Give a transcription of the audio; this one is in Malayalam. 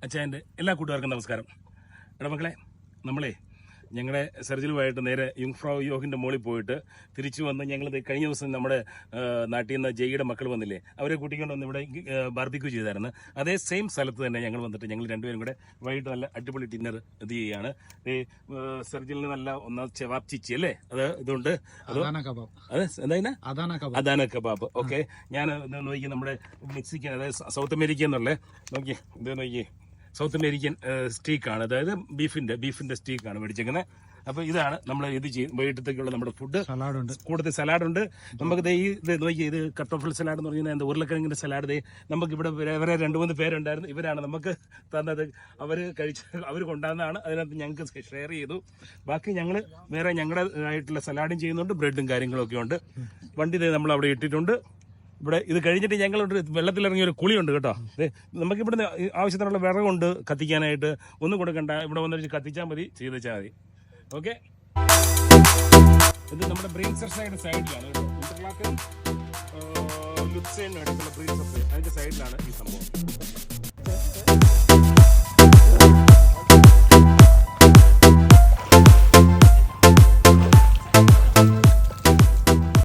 അച്ഛൻ്റെ എല്ലാ കൂട്ടുകാർക്കും നമസ്കാരം. മക്കളെ, നമ്മളെ ഞങ്ങളുടെ സർജലുമായിട്ട് നേരെ യുങ്ഫ്രൗ യോഹിൻ്റെ മോളിൽ പോയിട്ട് തിരിച്ചു വന്ന് ഞങ്ങൾ കഴിഞ്ഞ ദിവസം നമ്മുടെ നാട്ടിൽ നിന്ന് ജയിയുടെ മക്കൾ വന്നില്ലേ, അവരെ കൂട്ടിക്കൊണ്ട് വന്ന് ഇവിടെ ബാർബിക്യൂ ചെയ്തായിരുന്നു. അതേ സെയിം സ്ഥലത്ത് തന്നെ ഞങ്ങൾ വന്നിട്ട് ഞങ്ങൾ രണ്ടുപേരും കൂടെ വൈകിട്ട് നല്ല അടിപൊളി ഡിന്നർ ഇത് ചെയ്യുകയാണ്. സർജലിന് നല്ല ഒന്നാം ചെവാബ് ചിച്ചി അല്ലേ, അത് ഇതുണ്ട്, അത് എന്താ അദാന കബാബ്. ഓക്കെ, ഞാൻ നോക്കി നമ്മുടെ മെക്സിക്കൻ, അതായത് സൗത്ത് അമേരിക്ക എന്നുള്ള നോക്കി, ഇത് നോക്കി സൗത്ത് അമേരിക്കൻ സ്റ്റീക്കാണ്, അതായത് ബീഫിന്റെ സ്റ്റീക്കാണ് മേടിച്ചേക്കുന്നത്. അപ്പോൾ ഇതാണ് നമ്മൾ ഇത് വൈകിട്ടത്തേക്കുള്ള നമ്മുടെ ഫുഡ്. സലാഡുണ്ട്, കൂടുതൽ സലാഡുണ്ട്. നമുക്ക് ഇത് നോക്കി, ഇത് കട്ടോഫിൾ സലാഡ് എന്ന് പറഞ്ഞാൽ എന്താ, ഉരുളക്കിഴങ്ങിന്റെ സലാഡ്. നമുക്ക് ഇവിടെ വേറെ 2-3 പേരുണ്ടായിരുന്നു, ഇവരാണ് നമുക്ക് തന്നത്. അവർ കൊണ്ടുവന്നതാണ്, അതിനകത്ത് ഞങ്ങൾക്ക് ഷെയർ ചെയ്തു. ബാക്കി ഞങ്ങൾ വേറെ ഞങ്ങളുടേതായിട്ടുള്ള സലാഡും ചെയ്യുന്നുണ്ട്, ബ്രെഡും കാര്യങ്ങളൊക്കെ ഉണ്ട്. വണ്ടി നമ്മൾ അവിടെ ഇട്ടിട്ടുണ്ട്. ഇവിടെ ഇത് കഴിഞ്ഞിട്ട് ഞങ്ങൾ വെള്ളത്തിലിറങ്ങിയ ഒരു കുളിയുണ്ട് കേട്ടോ. നമുക്കിവിടെ ആവശ്യത്തിനുള്ള വിറകുണ്ട് കത്തിക്കാനായിട്ട്, ഒന്നും കൊടുക്കണ്ട, ഇവിടെ വന്നിട്ട് കത്തിച്ചാൽ മതി, ചെയ്താൽ മതി. ഓക്കെ, ഇത് നമ്മുടെ ബ്രീൻസർ സൈഡിലാണ് കേട്ടോ. ഇന്റർലാക്കൻ ലുക്സേനും അടുത്തുള്ള ബ്രീൻസർ അതിന്റെ സൈഡിലാണ് ഈ സംഭവം.